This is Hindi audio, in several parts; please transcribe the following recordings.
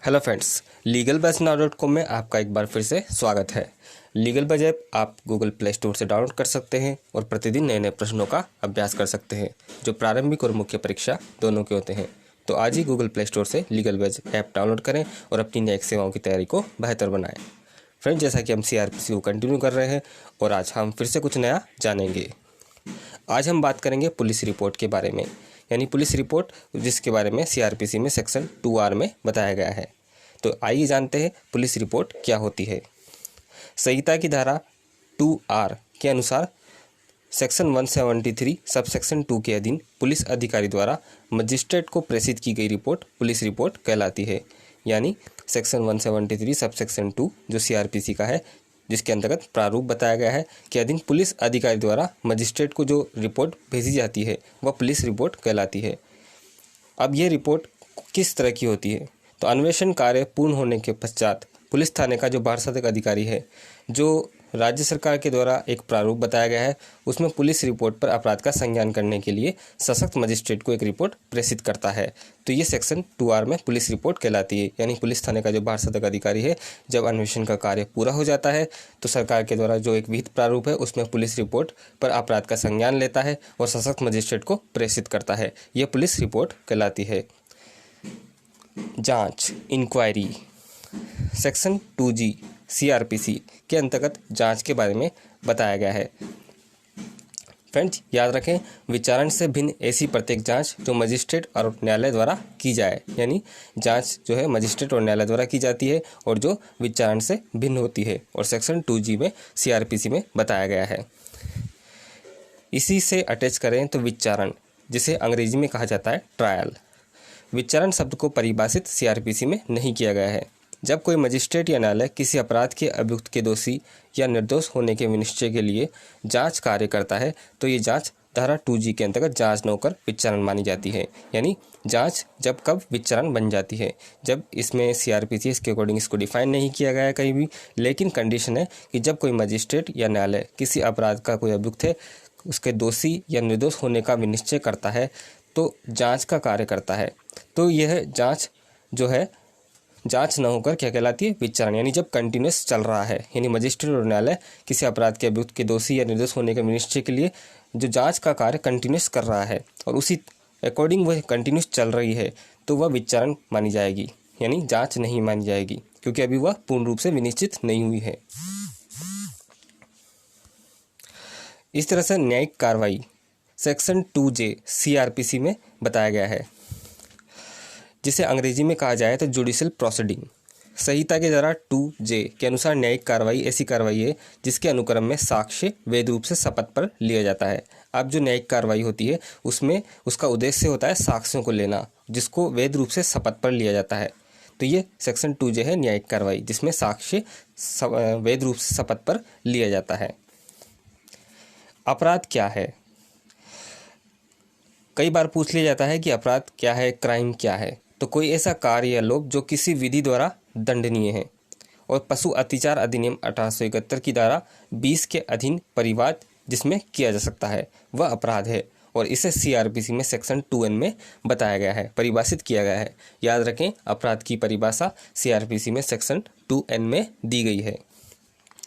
हेलो फ्रेंड्स, legalbuzz.com में आपका एक बार फिर से स्वागत है। लीगल बज ऐप आप गूगल प्ले स्टोर से डाउनलोड कर सकते हैं और प्रतिदिन नए नए प्रश्नों का अभ्यास कर सकते हैं जो प्रारंभिक और मुख्य परीक्षा दोनों के होते हैं। तो आज ही गूगल प्ले स्टोर से लीगल बज ऐप डाउनलोड करें और अपनी न्यायिक सेवाओं की तैयारी को बेहतर बनाएं। फ्रेंड्स, जैसा कि हम CRPC को कंटिन्यू कर रहे हैं और आज हम फिर से कुछ नया जानेंगे। आज हम बात करेंगे पुलिस रिपोर्ट के बारे में, यानी पुलिस रिपोर्ट जिसके बारे में CRPC में सेक्शन 2R में बताया गया है। तो आइए जानते हैं पुलिस रिपोर्ट क्या होती है। संहिता की धारा 2R के अनुसार सेक्शन 173 सब सेक्शन 2 के अधीन पुलिस अधिकारी द्वारा मजिस्ट्रेट को प्रेषित की गई रिपोर्ट पुलिस रिपोर्ट कहलाती है। यानी सेक्शन 173 सब सेक्शन 2 जो CRPC का है, जिसके अंतर्गत प्रारूप बताया गया है कि अधीन पुलिस अधिकारी द्वारा मजिस्ट्रेट को जो रिपोर्ट भेजी जाती है वह पुलिस रिपोर्ट कहलाती है। अब ये रिपोर्ट किस तरह की होती है? तो अन्वेषण कार्य पूर्ण होने के पश्चात पुलिस थाने का जो बारसाधक अधिकारी है, जो राज्य सरकार के द्वारा एक प्रारूप बताया गया है, उसमें पुलिस रिपोर्ट पर अपराध का संज्ञान करने के लिए सशक्त मजिस्ट्रेट को एक रिपोर्ट प्रेषित करता है। तो ये सेक्शन 2R में पुलिस रिपोर्ट कहलाती है। यानी पुलिस थाने का जो बारसाधक अधिकारी है, जब अन्वेषण का कार्य पूरा हो जाता है तो सरकार के द्वारा जो एक विहित प्रारूप है उसमें पुलिस रिपोर्ट पर अपराध का संज्ञान लेता है और सशक्त मजिस्ट्रेट को प्रेषित करता है। यह पुलिस रिपोर्ट कहलाती है। जांच इंक्वायरी सेक्शन 2G CRPC के अंतर्गत जांच के बारे में बताया गया है। फ्रेंड्स, याद रखें, विचारण से भिन्न ऐसी प्रत्येक जांच जो मजिस्ट्रेट और न्यायालय द्वारा की जाए, यानी जांच जो है मजिस्ट्रेट और न्यायालय द्वारा की जाती है और जो विचारण से भिन्न होती है, और सेक्शन 2G में CRPC में बताया गया है। इसी से अटैच करें तो विचारण, जिसे अंग्रेजी में कहा जाता है ट्रायल। विचारण शब्द को परिभाषित CRPC में नहीं किया गया है। जब कोई मजिस्ट्रेट या न्यायालय किसी अपराध के अभियुक्त के दोषी या निर्दोष होने के विनिश्चय के लिए जांच कार्य करता है तो ये जांच धारा 2G के अंतर्गत जांच न होकर विचारण मानी जाती है। यानी जांच जब कब विचारण बन जाती है, जब इसमें CRPC इसके अकॉर्डिंग इसको डिफाइन नहीं किया गया है कहीं भी, लेकिन कंडीशन है कि जब कोई मजिस्ट्रेट या न्यायालय किसी अपराध का कोई अभियुक्त है उसके दोषी या निर्दोष होने का विनिश्चय करता है तो जांच का कार्य करता है। तो यह जांच जो है जांच न होकर क्या कहलाती है? विचारण। यानी जब कंटिन्यूस चल रहा है, यानी मजिस्ट्रेट और न्यायालय किसी अपराध के अभियुक्त के दोषी या निर्दोष होने के विनिश्चय के लिए जो जांच का कार्य कंटिन्यूस कर रहा है और उसी अकॉर्डिंग वह कंटिन्यूस चल रही है तो वह विचारण मानी जाएगी, यानी जांच नहीं मानी जाएगी, क्योंकि अभी वह पूर्ण रूप से विनिश्चित नहीं हुई है। इस तरह से न्यायिक कार्रवाई सेक्शन 2J CRPC में बताया गया है, जिसे अंग्रेजी में कहा जाए तो जुडिशियल प्रोसीडिंग। संहिता के धारा 2J के अनुसार न्यायिक कार्रवाई ऐसी कार्रवाई है जिसके अनुक्रम में साक्ष्य वैध रूप से शपथ पर लिया जाता है। अब जो न्यायिक कार्रवाई होती है उसमें उसका उद्देश्य होता है साक्ष्यों को लेना, जिसको वैध रूप से शपथ पर लिया जाता है। तो ये सेक्शन 2J है न्यायिक कार्रवाई, जिसमें साक्ष्य वैध रूप से शपथ पर लिया जाता है। अपराध क्या है? कई बार पूछ लिया जाता है कि अपराध क्या है, क्राइम क्या है। तो कोई ऐसा कार्य या लोभ जो किसी विधि द्वारा दंडनीय है, और पशु अत्याचार अधिनियम 1871 की धारा 20 के अधीन परिवाद जिसमें किया जा सकता है वह अपराध है, और इसे CRPC में सेक्शन 2N में बताया गया है, परिभाषित किया गया है। याद रखें, अपराध की परिभाषा CRPC में सेक्शन 2N में दी गई है,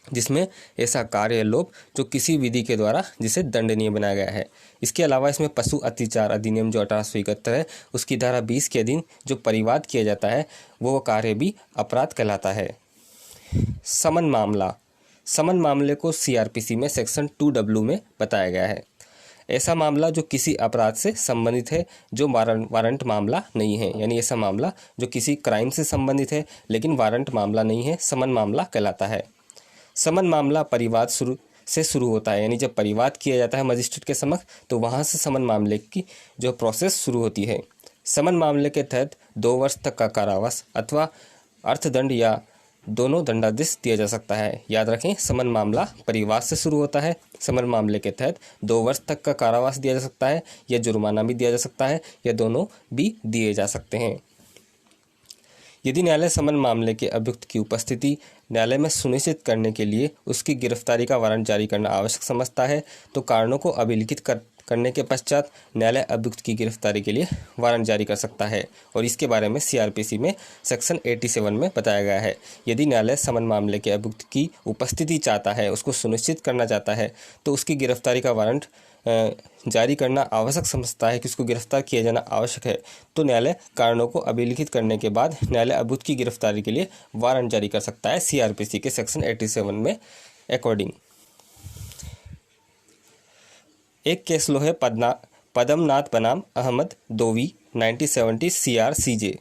जिसमें ऐसा कार्य या लोभ जो किसी विधि के द्वारा जिसे दंडनीय बनाया गया है। इसके अलावा इसमें पशु अत्याचार अधिनियम जो 1871 है उसकी धारा 20 के अधीन जो परिवाद किया जाता है वो कार्य भी अपराध कहलाता है। समन मामला, समन मामले को CRPC में सेक्शन 2W में बताया गया है। ऐसा मामला जो किसी अपराध से संबंधित है जो वारंट मामला नहीं है, यानी ऐसा मामला जो किसी क्राइम से संबंधित है लेकिन वारंट मामला नहीं है, समन मामला कहलाता है। समन मामला परिवाद शुरू होता है, यानी जब परिवाद किया जाता है मजिस्ट्रेट के समक्ष तो वहाँ से समन मामले की जो प्रोसेस शुरू होती है। समन मामले के तहत 2 वर्ष तक का कारावास अथवा अर्थदंड या दोनों दंडादेश दिया जा सकता है। याद रखें, समन मामला परिवाद से शुरू होता है। समन मामले के तहत 2 वर्ष तक का कारावास दिया जा सकता है या जुर्माना भी दिया जा सकता है या दोनों भी दिए जा सकते हैं। यदि न्यायालय समन मामले के अभियुक्त की उपस्थिति न्यायालय में सुनिश्चित करने के लिए उसकी गिरफ्तारी का वारंट जारी करना आवश्यक समझता है तो कारणों को अभिलिखित करने के पश्चात न्यायालय अभियुक्त की गिरफ्तारी के लिए वारंट जारी कर सकता है और इसके बारे में सीआरपीसी में सेक्शन 87 में बताया गया है। यदि न्यायालय समन मामले के अभियुक्त की उपस्थिति चाहता है, उसको सुनिश्चित करना चाहता है, तो उसकी गिरफ्तारी का वारंट जारी करना आवश्यक समझता है कि उसको गिरफ्तार किया जाना आवश्यक है, तो न्यायालय कारणों को अभिलिखित करने के बाद न्यायालय अभियुक्त की गिरफ्तारी के लिए वारंट जारी कर सकता है सीआरपीसी के सेक्शन 87 में अकॉर्डिंग। एक केस लो है पदमनाथ बनाम अहमद दोवी 1970 CR-CJ।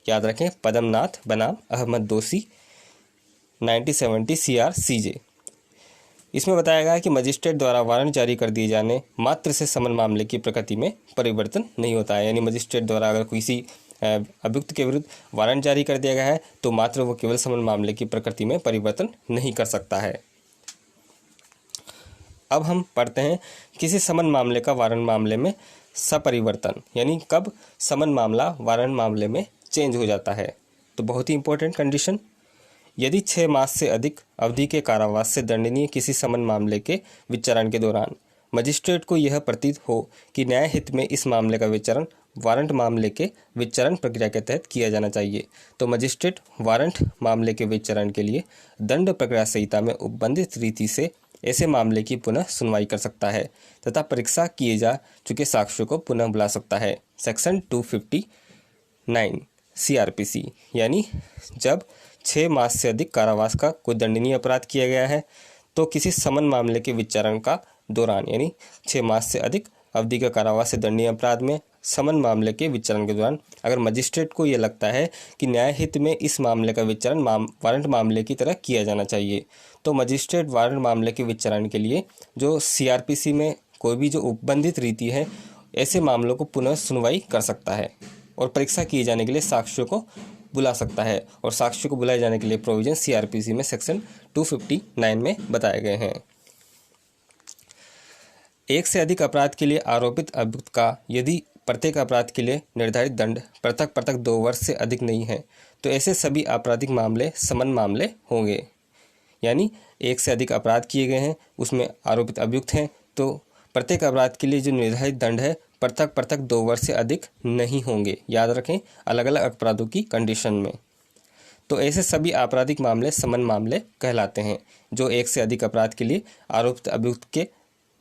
याद रखें, पदमनाथ बनाम अहमद दोषी 1970 CR-CJ। इसमें बताया गया है कि मजिस्ट्रेट द्वारा वारंट जारी कर दिए जाने मात्र से समन मामले की प्रकृति में परिवर्तन नहीं होता है। यानी मजिस्ट्रेट द्वारा अगर किसी अभियुक्त के विरुद्ध वारंट जारी कर दिया गया है तो मात्र वो केवल समन मामले की प्रकृति में परिवर्तन नहीं कर सकता है। अब हम पढ़ते हैं किसी समन मामले का वारंट मामले में सपरिवर्तन, यानी कब समन मामला वारंट मामले में चेंज हो जाता है। तो बहुत ही इंपॉर्टेंट कंडीशन, यदि 6 मास से अधिक अवधि के कारावास से दंडनीय किसी समन मामले के विचारण के दौरान मजिस्ट्रेट को यह प्रतीत हो कि न्याय हित में इस मामले का विचारण वारंट मामले के विचारण प्रक्रिया के तहत किया जाना चाहिए, तो मजिस्ट्रेट वारंट मामले के विचारण के लिए दंड प्रक्रिया संहिता में उपबंधित रीति से ऐसे मामले की पुनः सुनवाई कर सकता है तथा परीक्षा किए जा चुके साक्ष्यों को पुनः बुला सकता है। सेक्शन 259 सीआरपीसी, यानी जब 6 मास से अधिक कारावास का कोई दंडनीय अपराध किया गया है तो किसी समन मामले के विचारण का दौरान, यानी 6 मास से अधिक अवधि का कारावास से दंडनीय अपराध में समन मामले के विचारण के दौरान अगर मजिस्ट्रेट को यह लगता है कि न्याय हित में इस मामले का विचारण वारंट मामले की तरह किया जाना चाहिए, तो मजिस्ट्रेट वारंट मामले के विचारण के लिए जो सीआरपीसी में कोई भी जो उपबंधित रीति है ऐसे मामलों को पुनः सुनवाई कर सकता है और परीक्षा किए जाने के लिए साक्ष्यों को बुला सकता है। और साक्ष्यों को बुलाए जाने के लिए प्रोविजन सीआरपीसी में सेक्शन 259 में बताए गए हैं। एक से अधिक अपराध के लिए आरोपित अभियुक्त का यदि प्रत्येक अपराध के लिए निर्धारित दंड पृथक 2 वर्ष से अधिक नहीं है तो ऐसे सभी आपराधिक मामले समन मामले होंगे। यानी एक से अधिक अपराध किए गए हैं, उसमें आरोपित अभियुक्त हैं, तो प्रत्येक अपराध के लिए जो निर्धारित दंड है पृथक 2 वर्ष से अधिक नहीं होंगे। याद रखें, अलग अलग अपराधों की कंडीशन में। तो ऐसे सभी आपराधिक मामले समन मामले कहलाते हैं जो एक से अधिक अपराध के लिए आरोपित अभियुक्त के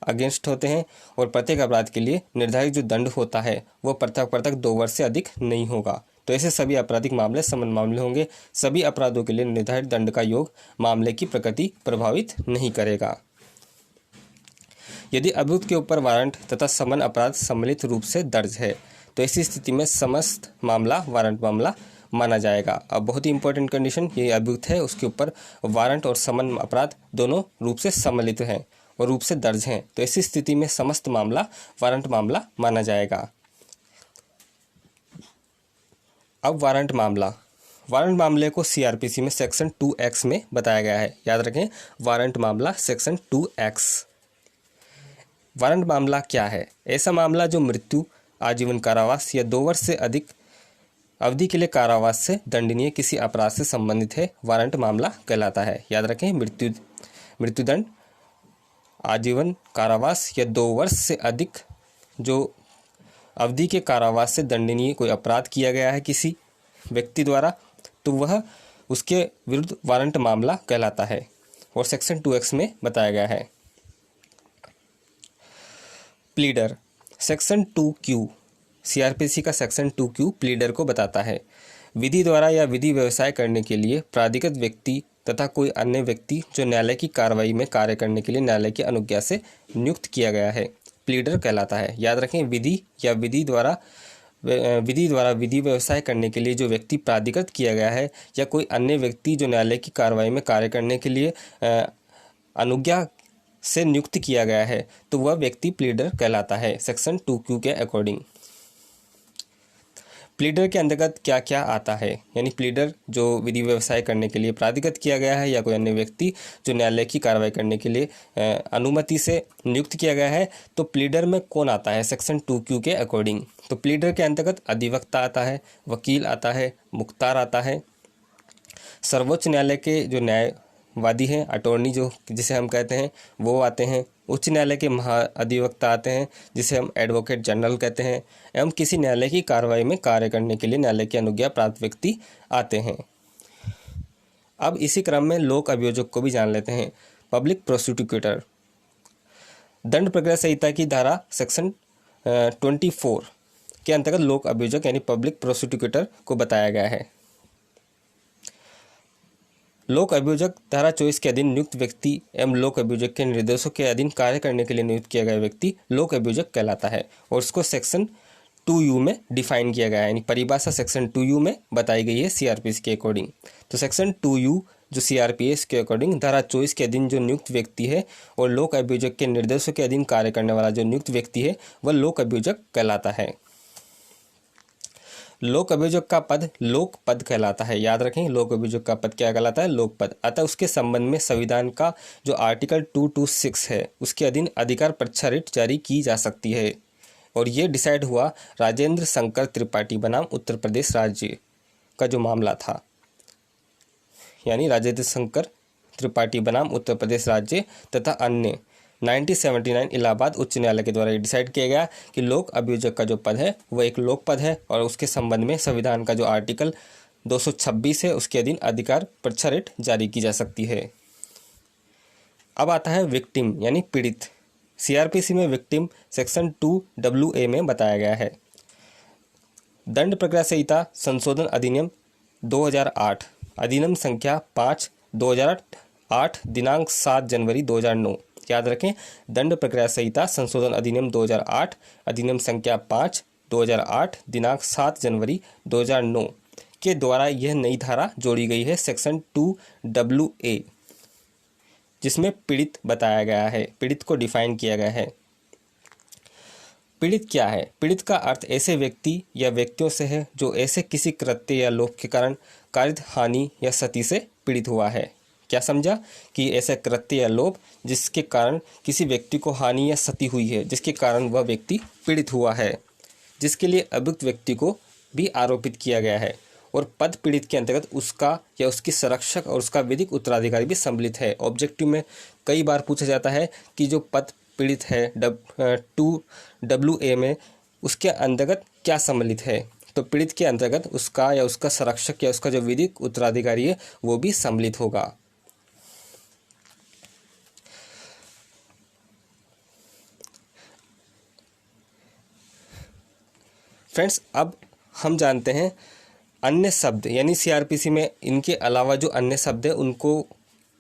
अगेंस्ट होते हैं और प्रत्येक अपराध के लिए निर्धारित जो दंड होता है वो पृथक 2 वर्ष से अधिक नहीं होगा। तो ऐसे सभी आपराधिक मामले समन मामले होंगे। सभी अपराधों के लिए निर्धारित दंड का योग मामले की प्रकृति प्रभावित नहीं करेगा। यदि अभियुक्त के ऊपर वारंट तथा समन अपराध सम्मिलित रूप से दर्ज है तो ऐसी स्थिति में समस्त मामला वारंट मामला माना जाएगा। अब बहुत ही इंपॉर्टेंट कंडीशन, ये अभियुक्त है उसके ऊपर वारंट और समन अपराध दोनों रूप से सम्मिलित हैं और रूप से दर्ज हैं, तो ऐसी स्थिति में समस्त मामला वारंट मामला माना जाएगा। अब वारंट मामले को सीआरपीसी में सेक्शन 2X में बताया गया है। याद रखें, वारंट मामला सेक्शन 2X। वारंट मामला क्या है? ऐसा मामला जो मृत्यु, आजीवन कारावास या 2 वर्ष से अधिक अवधि के लिए कारावास से दंडनीय किसी अपराध से संबंधित है, वारंट मामला कहलाता है। याद रखें, मृत्युदंड, आजीवन कारावास या 2 वर्ष से अधिक जो अवधि के कारावास से दंडनीय कोई अपराध किया गया है किसी व्यक्ति द्वारा, तो वह उसके विरुद्ध वारंट मामला कहलाता है और सेक्शन 2X में बताया गया है। प्लीडर, सेक्शन 2Q, सीआरपीसी का सेक्शन 2Q प्लीडर को बताता है। विधि द्वारा या विधि व्यवसाय करने के लिए प्राधिकृत व्यक्ति तथा कोई अन्य व्यक्ति जो न्यायालय की कार्रवाई में कार्य करने के लिए न्यायालय की अनुज्ञा से नियुक्त किया गया है, प्लीडर कहलाता है। याद रखें, विधि द्वारा विधि व्यवसाय करने के लिए जो व्यक्ति प्राधिकृत किया गया है या कोई अन्य व्यक्ति जो न्यायालय की कार्रवाई में कार्य करने के लिए अनुज्ञा से नियुक्त किया गया है, तो वह व्यक्ति प्लीडर कहलाता है सेक्शन 2Q के अकॉर्डिंग। प्लीडर के अंतर्गत क्या क्या आता है? यानी प्लीडर जो विधि व्यवसाय करने के लिए प्राधिकृत किया गया है या कोई अन्य व्यक्ति जो न्यायालय की कार्रवाई करने के लिए अनुमति से नियुक्त किया गया है, तो प्लीडर में कौन आता है सेक्शन 2Q के अकॉर्डिंग? तो प्लीडर के अंतर्गत अधिवक्ता आता है, वकील आता है, मुख्तार आता है, सर्वोच्च न्यायालय के जो न्यायवादी हैं, अटॉर्नी जो जिसे हम कहते हैं, वो आते हैं। उच्च न्यायालय के महाअधिवक्ता आते हैं, जिसे हम एडवोकेट जनरल कहते हैं, एवं किसी न्यायालय की कार्रवाई में कार्य करने के लिए न्यायालय की अनुज्ञा प्राप्त व्यक्ति आते हैं। अब इसी क्रम में लोक अभियोजक को भी जान लेते हैं। Public prosecutor. दंड प्रक्रिया संहिता की धारा सेक्शन 24 के अंतर्गत लोक अभियोजक यानी पब्लिक प्रोसिक्यूटर को बताया गया है। लोक अभियोजक धारा 24 के अधीन नियुक्त व्यक्ति एवं लोक अभियोजक के निर्देशों के अधीन कार्य करने के लिए नियुक्त किया गया व्यक्ति लोक अभियोजक कहलाता है और उसको सेक्शन 2U में डिफाइन किया गया है, यानी परिभाषा सेक्शन 2U में बताई गई है सीआरपीसी के अकॉर्डिंग। तो सेक्शन 2U जो सीआरपीसी के अकॉर्डिंग धारा 24 के अधीन जो नियुक्त व्यक्ति है और लोक अभियोजक के निर्देशों के अधीन कार्य करने वाला जो नियुक्त व्यक्ति है वह लोक अभियोजक कहलाता है। लोक अभियोजक का पद लोक पद कहलाता है। याद रखें, लोक अभियोजक का पद क्या कहलाता है? लोक पद। अतः उसके संबंध में संविधान का जो आर्टिकल 226 है उसके अधीन अधिकार परीक्षा रिट जारी की जा सकती है और ये डिसाइड हुआ राजेंद्र शंकर त्रिपाठी बनाम उत्तर प्रदेश राज्य का जो मामला था, यानी राजेंद्र शंकर त्रिपाठी बनाम उत्तर प्रदेश राज्य तथा अन्य 1979 इलाहाबाद उच्च न्यायालय के द्वारा डिसाइड किया गया कि लोक अभियोजक का जो पद है वह एक लोक पद है और उसके संबंध में संविधान का जो आर्टिकल 226 है उसके अधीन अधिकार परीक्षा रिट जारी की जा सकती है। अब आता है विक्टिम यानी पीड़ित। सीआरपीसी में विक्टिम सेक्शन 2WA में बताया गया है। दंड प्रक्रिया संहिता संशोधन अधिनियम 2008 अधिनियम संख्या 5/2008 दिनांक 7 जनवरी 2009। याद रखें, दंड प्रक्रिया संहिता संशोधन अधिनियम 2008 अधिनियम संख्या 5/2008 दिनांक 7 जनवरी 2009 के द्वारा यह नई धारा जोड़ी गई है सेक्शन 2WA, जिसमें पीड़ित बताया गया है, पीड़ित को डिफाइन किया गया है। पीड़ित क्या है? पीड़ित का अर्थ ऐसे व्यक्ति या व्यक्तियों से है जो ऐसे किसी कृत्य या लोक के कारण कारित हानि या क्षति से पीड़ित हुआ है। क्या समझा? कि ऐसे कृत्य या लोभ जिसके कारण किसी व्यक्ति को हानि या क्षति हुई है, जिसके कारण वह व्यक्ति पीड़ित हुआ है, जिसके लिए अभियुक्त व्यक्ति को भी आरोपित किया गया है। और पद पीड़ित के अंतर्गत उसका या उसकी संरक्षक और उसका विधिक उत्तराधिकारी भी सम्मिलित है। ऑब्जेक्टिव में कई बार पूछा जाता है कि जो पद पीड़ित है 2WA में उसके अंतर्गत क्या सम्मिलित है, तो पीड़ित के अंतर्गत उसका या उसका संरक्षक या उसका जो विधिक उत्तराधिकारी है वो भी सम्मिलित होगा। फ्रेंड्स, अब हम जानते हैं अन्य शब्द, यानी सीआरपीसी में इनके अलावा जो अन्य शब्द है उनको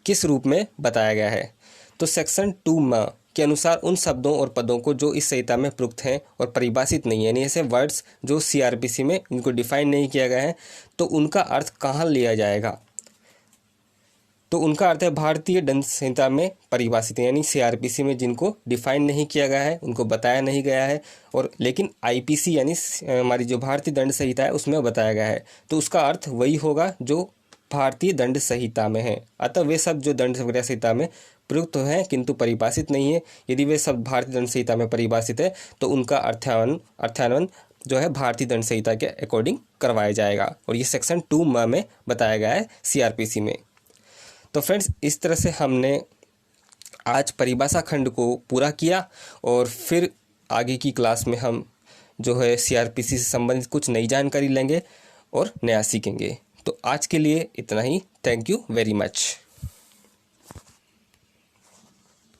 किस रूप में बताया गया है। तो सेक्शन 2 के अनुसार उन शब्दों और पदों को जो इस संहिता में प्रयुक्त हैं और परिभाषित नहीं है, यानी ऐसे वर्ड्स जो सीआरपीसी में इनको डिफाइन नहीं किया गया है, तो उनका अर्थ कहाँ लिया जाएगा? तो उनका अर्थ है भारतीय दंड संहिता में परिभाषित है, यानी सीआरपीसी में जिनको डिफाइन नहीं किया गया है, उनको बताया नहीं गया है, और लेकिन आईपीसी यानी हमारी जो भारतीय दंड संहिता है उसमें बताया गया है, तो उसका अर्थ वही होगा जो भारतीय दंड संहिता में है। अतः वे सब जो दंड प्रक्रिया संहिता में प्रयुक्त हैं किंतु परिभाषित नहीं है, यदि वे सब भारतीय दंड संहिता में परिभाषित है तो उनका अर्थान्वयन जो है भारतीय दंड संहिता के अकॉर्डिंग करवाया जाएगा, और ये सेक्शन 2 में बताया गया है सीआरपीसी में। तो फ्रेंड्स, इस तरह से हमने आज परिभाषा खंड को पूरा किया और फिर आगे की क्लास में हम जो है सीआरपीसी से संबंधित कुछ नई जानकारी लेंगे और नया सीखेंगे। तो आज के लिए इतना ही। Thank you very much.